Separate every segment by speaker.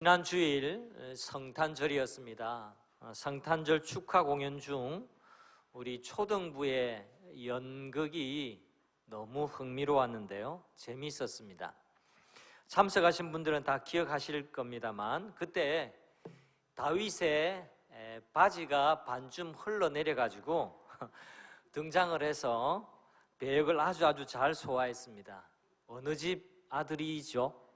Speaker 1: 지난 주일 성탄절이었습니다. 성탄절 축하 공연 중 우리 초등부의 연극이 너무 흥미로웠는데요, 재미있었습니다. 참석하신 분들은 다 기억하실 겁니다만, 그때 다윗의 바지가 반쯤 흘러내려가지고 등장을 해서 배역을 아주 잘 소화했습니다. 어느 집 아들이죠?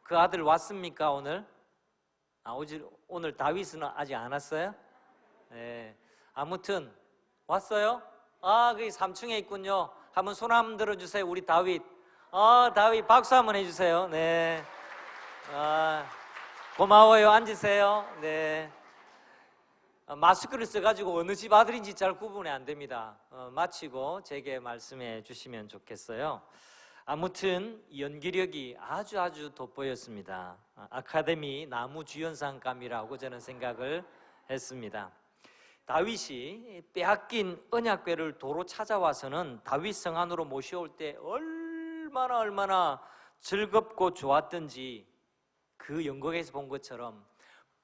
Speaker 1: 그 아들 왔습니까 오늘? 오늘 다윗은 아직 안 왔어요? 네. 아무튼 왔어요? 거기 3층에 있군요. 한번 손 한번 들어주세요. 우리 다윗. 다윗 박수 한번 해주세요. 네. 고마워요. 앉으세요. 네. 마스크를 써가지고 어느 집 아들인지 잘 구분이 안 됩니다. 마치고 제게 말씀해 주시면 좋겠어요. 아무튼 연기력이 아주 돋보였습니다. 아카데미 나무주연상감이라고 저는 생각을 했습니다. 다윗이 빼앗긴 언약궤를 도로 찾아와서는 다윗 성 안으로 모셔올 때 얼마나 즐겁고 좋았던지, 그 연극에서 본 것처럼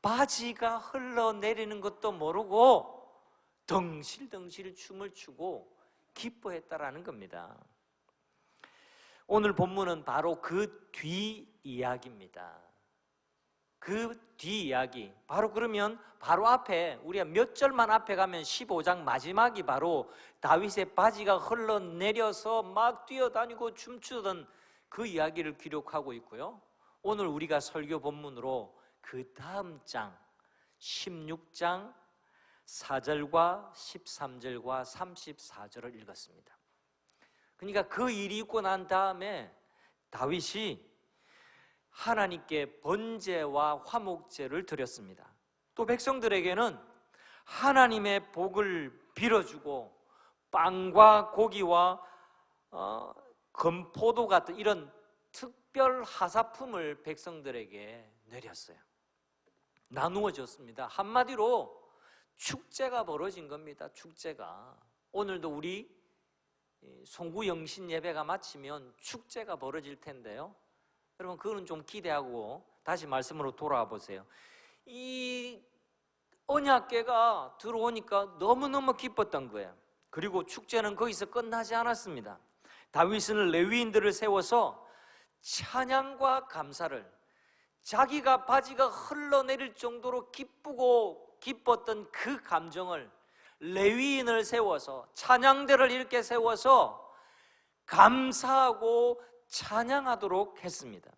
Speaker 1: 바지가 흘러내리는 것도 모르고 덩실덩실 춤을 추고 기뻐했다라는 겁니다. 오늘 본문은 바로 그 뒤 이야기입니다. 그 뒤 이야기, 그러면 바로 앞에, 우리가 몇 절만 앞에 가면 15장 마지막이 바로 다윗의 바지가 흘러내려서 막 뛰어다니고 춤추던 그 이야기를 기록하고 있고요, 오늘 우리가 설교 본문으로 그 다음 장 16장 4절과 13절과 34절을 읽었습니다. 그러니까 그 일이 있고 난 다음에 다윗이 하나님께 번제와 화목제를 드렸습니다. 또 백성들에게는 하나님의 복을 빌어주고 빵과 고기와 건포도 같은 이런 특별 하사품을 백성들에게 내렸어요. 나누어 줬습니다. 한마디로 축제가 벌어진 겁니다. 축제가. 오늘도 우리 송구 영신 예배가 마치면 축제가 벌어질 텐데요, 여러분 그거는 좀 기대하고 다시 말씀으로 돌아와 보세요. 이 언약궤가 들어오니까 너무너무 기뻤던 거예요. 그리고 축제는 거기서 끝나지 않았습니다. 다윗은 레위인들을 세워서 찬양과 감사를, 자기가 바지가 흘러내릴 정도로 기쁘고 기뻤던 그 감정을 레위인을 세워서, 찬양대를 이렇게 세워서 감사하고 찬양하도록 했습니다.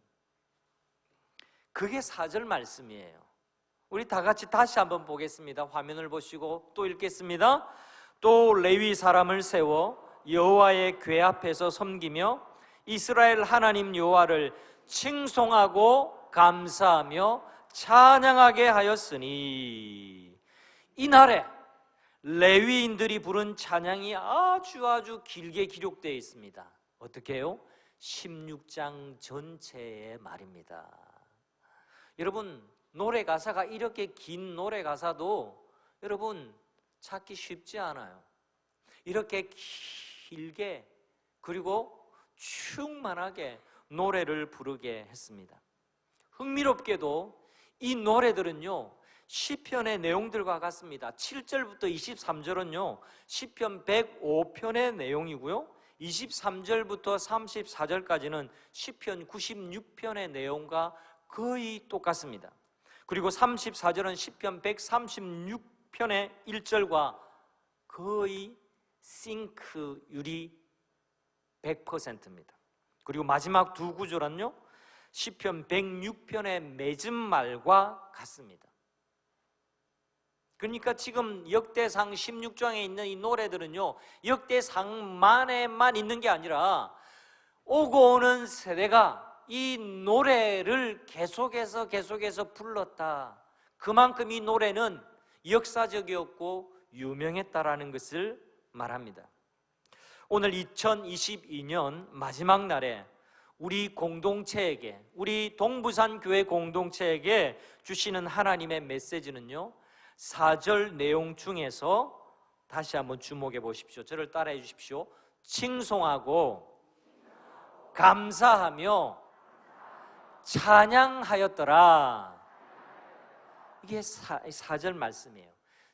Speaker 1: 그게 4절 말씀이에요. 우리 다 같이 다시 한번 보겠습니다. 화면을 보시고 또 읽겠습니다. 또 레위 사람을 세워 여호와의 궤 앞에서 섬기며 이스라엘 하나님 여호와를 칭송하고 감사하며 찬양하게 하였으니, 이날에 레위인들이 부른 찬양이 아주 길게 기록되어 있습니다. 어떻게 해요? 16장 전체의 말입니다. 여러분, 노래 가사가 이렇게 긴 노래 가사도 여러분 찾기 쉽지 않아요. 이렇게 길게, 그리고 충만하게 노래를 부르게 했습니다. 흥미롭게도 이 노래들은요, 시편의 내용들과 같습니다. 7절부터 23절은요 시편 105편의 내용이고요, 23절부터 34절까지는 시편 96편의 내용과 거의 똑같습니다. 그리고 34절은 시편 136편의 1절과 거의 싱크율이 100%입니다. 그리고 마지막 두 구절은요 시편 106편의 맺은 말과 같습니다. 그러니까 지금 역대상 16장에 있는 이 노래들은요 역대상만에만 있는 게 아니라 오고 오는 세대가 이 노래를 계속해서 불렀다, 그만큼 이 노래는 역사적이었고 유명했다라는 것을 말합니다. 오늘 2022년 마지막 날에 우리 공동체에게, 우리 동부산 교회 공동체에게 주시는 하나님의 메시지는요 4절 내용 중에서 다시 한번 주목해 보십시오. 저를 따라해 주십시오. 칭송하고 감사하며 찬양하였더라. 이게 4절 말씀이에요.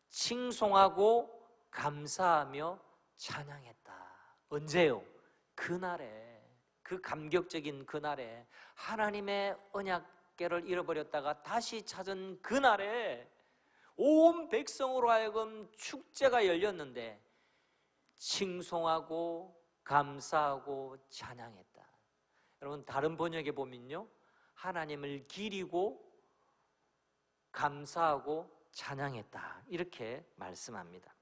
Speaker 1: 칭송하고 감사하며 찬양했다. 언제요? 그날에, 그 감격적인 그날에, 하나님의 언약궤를 잃어버렸다가 다시 찾은 그날에 온 백성으로 하여금 축제가 열렸는데 칭송하고 감사하고 찬양했다. 여러분, 다른 번역에 보면요, 하나님을 기리고 감사하고 찬양했다, 이렇게 말씀합니다.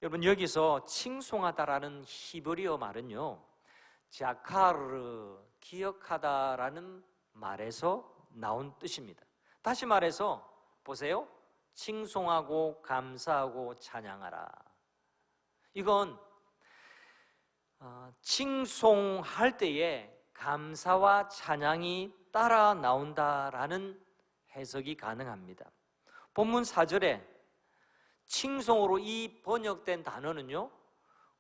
Speaker 1: 여러분, 여기서 칭송하다라는 히브리어 말은요, 자카르, 기억하다라는 말에서 나온 뜻입니다. 다시 말해서 보세요. 칭송하고 감사하고 찬양하라. 이건 칭송할 때에 감사와 찬양이 따라 나온다라는 해석이 가능합니다. 본문 4절에 칭송으로 이 번역된 단어는요,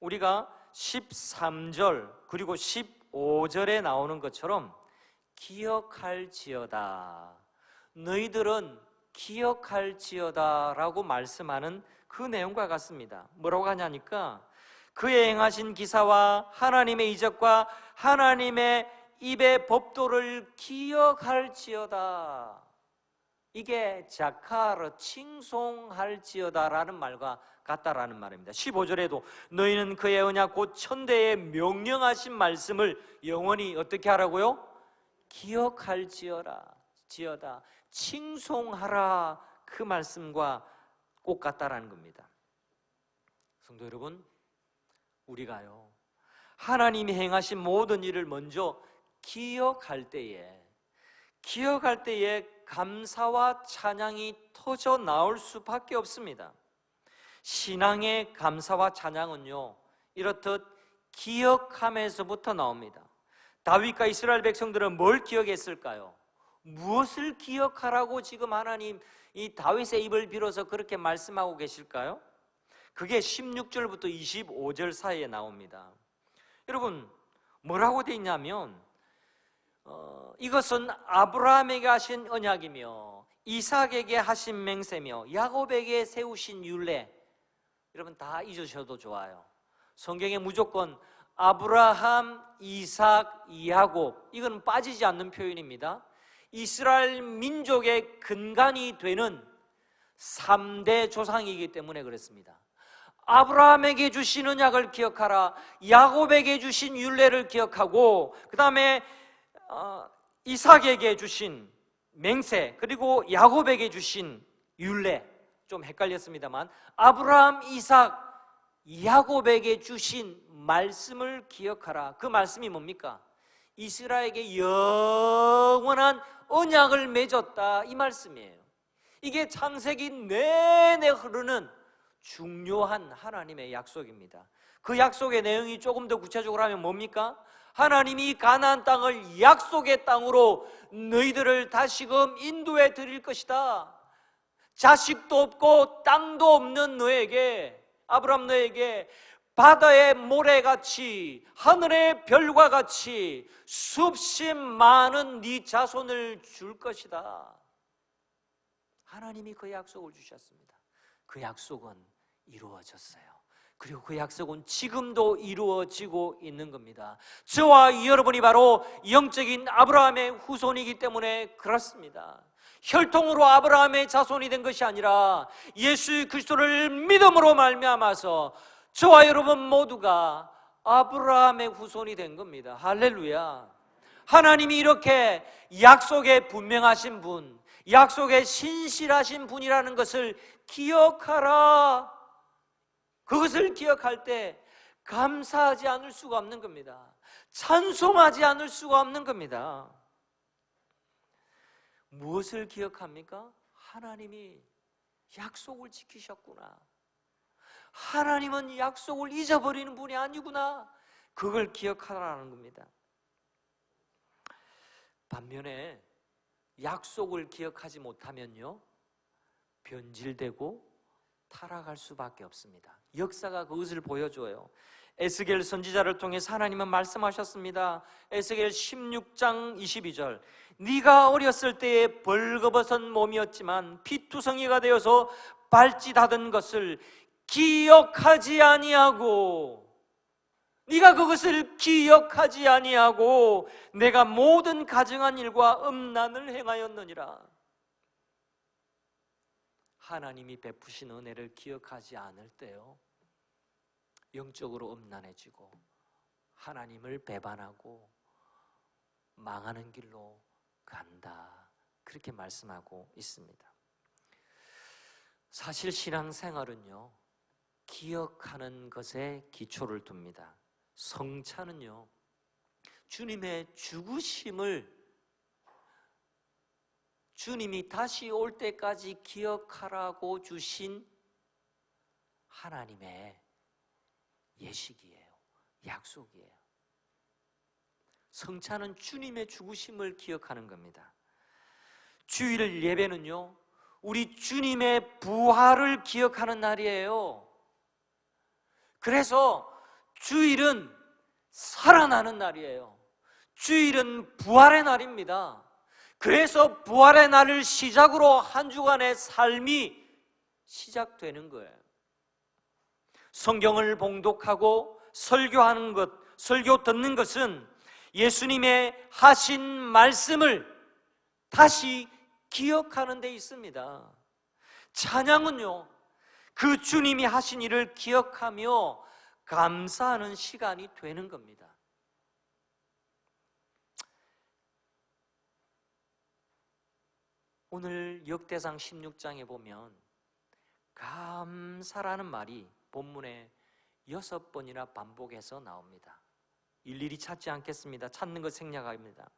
Speaker 1: 우리가 13절 그리고 15절에 나오는 것처럼 기억할지어다, 너희들은 기억할지어다 라고 말씀하는 그 내용과 같습니다. 뭐라고 하냐니까, 그의 행하신 기사와 하나님의 이적과 하나님의 입의 법도를 기억할지어다. 이게 자카르, 칭송할지어다라는 말과 같다라는 말입니다. 15절에도 너희는 그의 언약 곧 천대의 명령하신 말씀을 영원히 어떻게 하라고요? 기억할지어다, 칭송하라, 그 말씀과 꼭 같다라는 겁니다. 성도 여러분, 우리가요, 하나님이 행하신 모든 일을 먼저 기억할 때에 감사와 찬양이 터져 나올 수밖에 없습니다. 신앙의 감사와 찬양은요, 이렇듯 기억함에서부터 나옵니다. 다윗과 이스라엘 백성들은 뭘 기억했을까요? 무엇을 기억하라고 지금 하나님 이 다윗의 입을 빌어서 그렇게 말씀하고 계실까요? 그게 16절부터 25절 사이에 나옵니다. 여러분, 뭐라고 되어 있냐면 이것은 아브라함에게 하신 언약이며 이삭에게 하신 맹세며 야곱에게 세우신 율례. 여러분, 다 잊으셔도 좋아요. 성경에 무조건 아브라함, 이삭, 야곱, 이건 빠지지 않는 표현입니다. 이스라엘 민족의 근간이 되는 3대 조상이기 때문에 그렇습니다. 아브라함에게 주신 언약을 기억하라, 야곱에게 주신 율례를 기억하고, 그 다음에 이삭에게 주신 맹세, 그리고 야곱에게 주신 율례. 좀 헷갈렸습니다만 아브라함, 이삭, 야곱에게 주신 말씀을 기억하라. 그 말씀이 뭡니까? 이스라엘에게 영원한 언약을 맺었다, 이 말씀이에요. 이게 창세기 내내 흐르는 중요한 하나님의 약속입니다. 그 약속의 내용이 조금 더 구체적으로 하면 뭡니까? 하나님이 가나안 땅을 약속의 땅으로 너희들을 다시금 인도해 드릴 것이다. 자식도 없고 땅도 없는 너에게, 아브라함 너에게 바다의 모래같이 하늘의 별과 같이 수없이 많은 네 자손을 줄 것이다. 하나님이 그 약속을 주셨습니다. 그 약속은 이루어졌어요. 그리고 그 약속은 지금도 이루어지고 있는 겁니다. 저와 여러분이 바로 영적인 아브라함의 후손이기 때문에 그렇습니다. 혈통으로 아브라함의 자손이 된 것이 아니라 예수 그리스도를 믿음으로 말미암아서 저와 여러분 모두가 아브라함의 후손이 된 겁니다. 할렐루야. 하나님이 이렇게 약속에 분명하신 분, 약속에 신실하신 분이라는 것을 기억하라. 그것을 기억할 때 감사하지 않을 수가 없는 겁니다. 찬송하지 않을 수가 없는 겁니다. 무엇을 기억합니까? 하나님이 약속을 지키셨구나. 하나님은 약속을 잊어버리는 분이 아니구나. 그걸 기억하라는 겁니다. 반면에 약속을 기억하지 못하면요, 변질되고 타락할 수밖에 없습니다. 역사가 그것을 보여줘요. 에스겔 선지자를 통해서 하나님은 말씀하셨습니다. 에스겔 16장 22절, 네가 어렸을 때에 벌거벗은 몸이었지만 피투성이가 되어서 발짓하던 것을 기억하지 아니하고, 네가 그것을 기억하지 아니하고 내가 모든 가증한 일과 음란을 행하였느니라. 하나님이 베푸신 은혜를 기억하지 않을 때요, 영적으로 음란해지고 하나님을 배반하고 망하는 길로 간다, 그렇게 말씀하고 있습니다. 사실 신앙생활은요, 기억하는 것에 기초를 둡니다. 성찬은요, 주님의 죽으심을 주님이 다시 올 때까지 기억하라고 주신 하나님의 예식이에요. 약속이에요. 성찬은 주님의 죽으심을 기억하는 겁니다. 주일 예배는요, 우리 주님의 부활을 기억하는 날이에요. 그래서 주일은 살아나는 날이에요. 주일은 부활의 날입니다. 그래서 부활의 날을 시작으로 한 주간의 삶이 시작되는 거예요. 성경을 봉독하고 설교하는 것, 설교 듣는 것은 예수님의 하신 말씀을 다시 기억하는 데 있습니다. 찬양은요, 그 주님이 하신 일을 기억하며 감사하는 시간이 되는 겁니다. 오늘 역대상 16장에 보면 감사라는 말이 본문에 6번이나 반복해서 나옵니다. 일일이 찾지 않겠습니다. 찾는 것 생략합니다.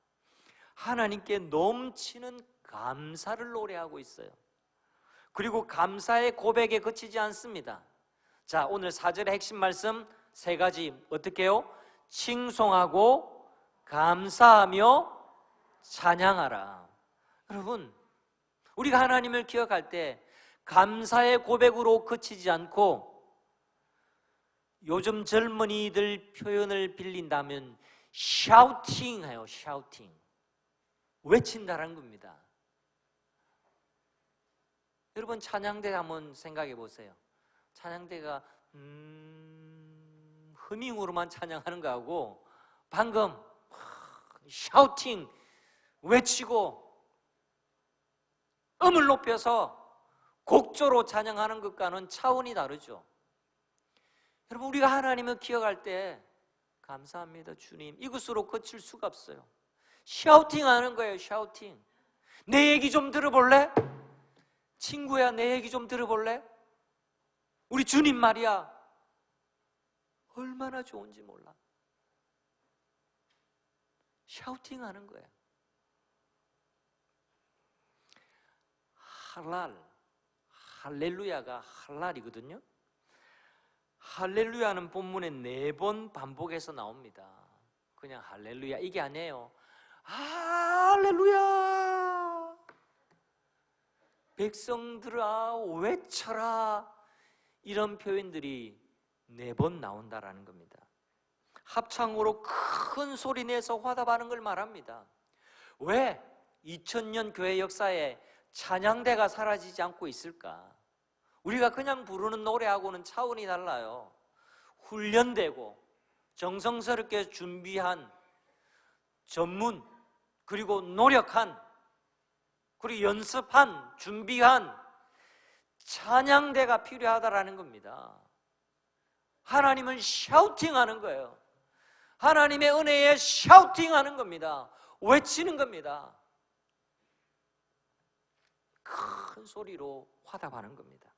Speaker 1: 하나님께 넘치는 감사를 노래하고 있어요. 그리고 감사의 고백에 그치지 않습니다. 자, 오늘 4절의 핵심 말씀 3가지 어떻게 해요? 칭송하고 감사하며 찬양하라. 여러분, 우리가 하나님을 기억할 때 감사의 고백으로 그치지 않고, 요즘 젊은이들 표현을 빌린다면 샤우팅 해요. 샤우팅, 외친다라는 겁니다. 여러분, 찬양대 한번 생각해 보세요. 찬양대가 허밍으로만 찬양하는 거하고 방금 샤우팅, 외치고 음을 높여서 곡조로 찬양하는 것과는 차원이 다르죠. 여러분, 우리가 하나님을 기억할 때 감사합니다 주님, 이것으로 그칠 수가 없어요. 샤우팅 하는 거예요. 샤우팅. 내 얘기 좀 들어볼래? 친구야, 내 얘기 좀 들어볼래? 우리 주님 말이야, 얼마나 좋은지 몰라. 샤우팅 하는 거예요. 할랄, 할렐루야가 할랄이거든요. 할렐루야는 본문에 4번 반복해서 나옵니다. 그냥 할렐루야 이게 아니에요. 할렐루야, 백성들아 외쳐라, 이런 표현들이 4번 나온다라는 겁니다. 합창으로 큰 소리 내서 화답하는 걸 말합니다. 왜 2000년 교회 역사에 찬양대가 사라지지 않고 있을까? 우리가 그냥 부르는 노래하고는 차원이 달라요. 훈련되고 정성스럽게 준비한, 전문, 그리고 노력한, 그리고 연습한, 준비한 찬양대가 필요하다라는 겁니다. 하나님은 샤우팅하는 거예요. 하나님의 은혜에 샤우팅하는 겁니다. 외치는 겁니다. 큰 소리로 화답하는 겁니다.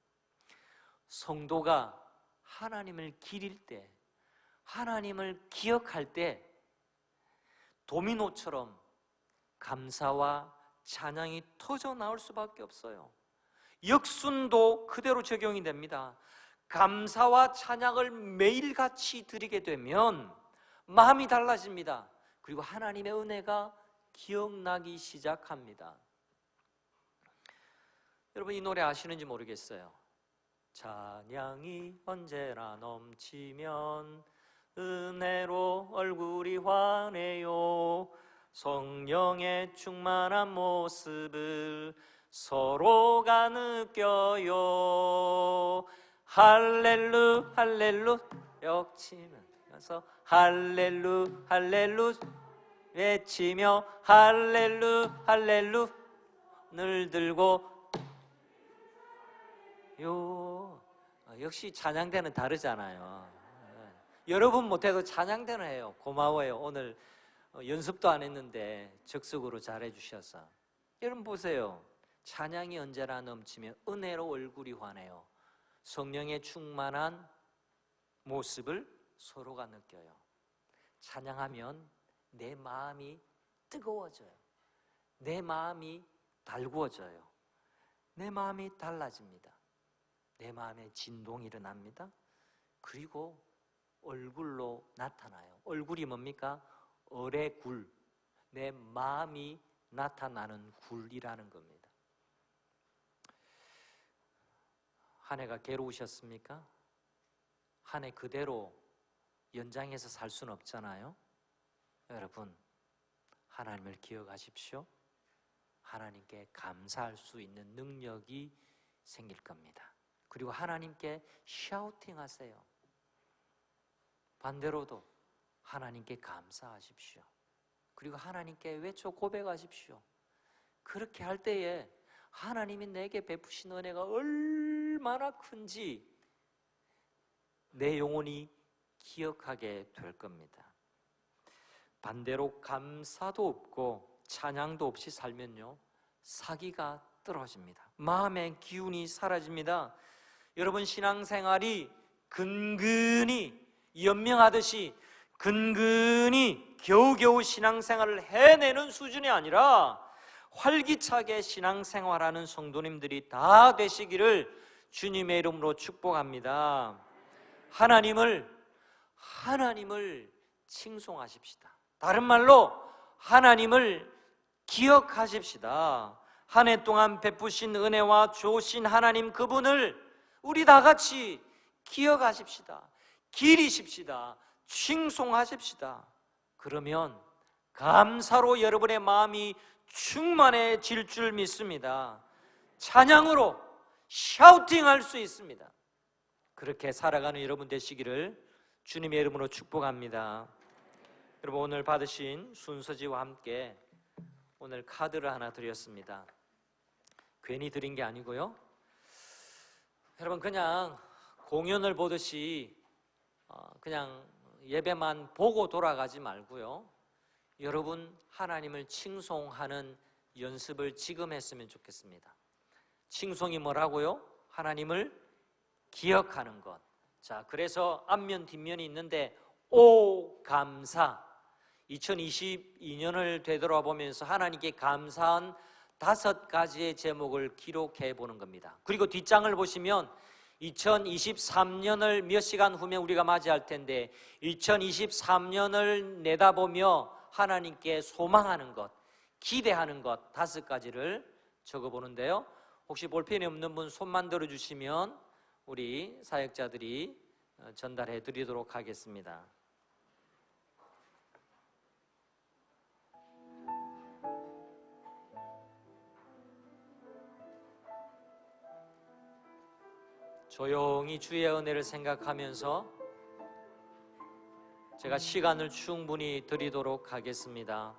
Speaker 1: 성도가 하나님을 기릴 때, 하나님을 기억할 때 도미노처럼 감사와 찬양이 터져 나올 수밖에 없어요. 역순도 그대로 적용이 됩니다. 감사와 찬양을 매일같이 드리게 되면 마음이 달라집니다. 그리고 하나님의 은혜가 기억나기 시작합니다. 여러분, 이 노래 아시는지 모르겠어요. 찬양이 언제나 넘치면 은혜로 얼굴이 환해요. 성령의 충만한 모습을 서로가 느껴요. 할렐루 할렐루 역치면서 할렐루 할렐루 외치며 할렐루 할렐루 늘 들고 역시 찬양대는 다르잖아요. 여러분 못해도 찬양대는 해요. 고마워요. 오늘 연습도 안 했는데 적극적으로 잘해 주셔서. 여러분 보세요. 찬양이 언제나 넘치면 은혜로 얼굴이 환해요. 성령의 충만한 모습을 서로가 느껴요. 찬양하면 내 마음이 뜨거워져요. 내 마음이 달구어져요. 내 마음이 달라집니다. 내 마음에 진동이 일어납니다. 그리고 얼굴로 나타나요. 얼굴이 뭡니까? 얼의 굴, 내 마음이 나타나는 굴이라는 겁니다. 한 해가 괴로우셨습니까? 한 해 그대로 연장해서 살 수는 없잖아요. 여러분, 하나님을 기억하십시오. 하나님께 감사할 수 있는 능력이 생길 겁니다. 그리고 하나님께 샤우팅하세요. 반대로도 하나님께 감사하십시오. 그리고 하나님께 외쳐 고백하십시오. 그렇게 할 때에 하나님이 내게 베푸신 은혜가 얼마나 큰지 내 영혼이 기억하게 될 겁니다. 반대로 감사도 없고 찬양도 없이 살면요, 사기가 떨어집니다. 마음의 기운이 사라집니다. 여러분, 신앙생활이 근근히 연명하듯이 근근히 겨우겨우 신앙생활을 해내는 수준이 아니라 활기차게 신앙생활하는 성도님들이 다 되시기를 주님의 이름으로 축복합니다. 하나님을 칭송하십시다. 다른 말로 하나님을 기억하십시다. 한 해 동안 베푸신 은혜와 주신 하나님 그분을 우리 다 같이 기억하십시다. 기리십시다. 칭송하십시다. 그러면 감사로 여러분의 마음이 충만해질 줄 믿습니다. 찬양으로 샤우팅할 수 있습니다. 그렇게 살아가는 여러분 되시기를 주님의 이름으로 축복합니다. 여러분, 오늘 받으신 순서지와 함께 오늘 카드를 하나 드렸습니다. 괜히 드린 게 아니고요, 여러분 그냥 공연을 보듯이 그냥 예배만 보고 돌아가지 말고요, 여러분 하나님을 칭송하는 연습을 지금 했으면 좋겠습니다. 칭송이 뭐라고요? 하나님을 기억하는 것. 자, 그래서 앞면 뒷면이 있는데 오 감사, 2022년을 되돌아보면서 하나님께 감사한 5가지의 제목을 기록해 보는 겁니다. 그리고 뒷장을 보시면 2023년을 몇 시간 후면 우리가 맞이할 텐데 2023년을 내다보며 하나님께 소망하는 것, 기대하는 것 5가지를 적어보는데요, 혹시 볼펜이 없는 분 손만 들어주시면 우리 사역자들이 전달해 드리도록 하겠습니다. 조용히 주의 은혜를 생각하면서 제가 시간을 충분히 드리도록 하겠습니다.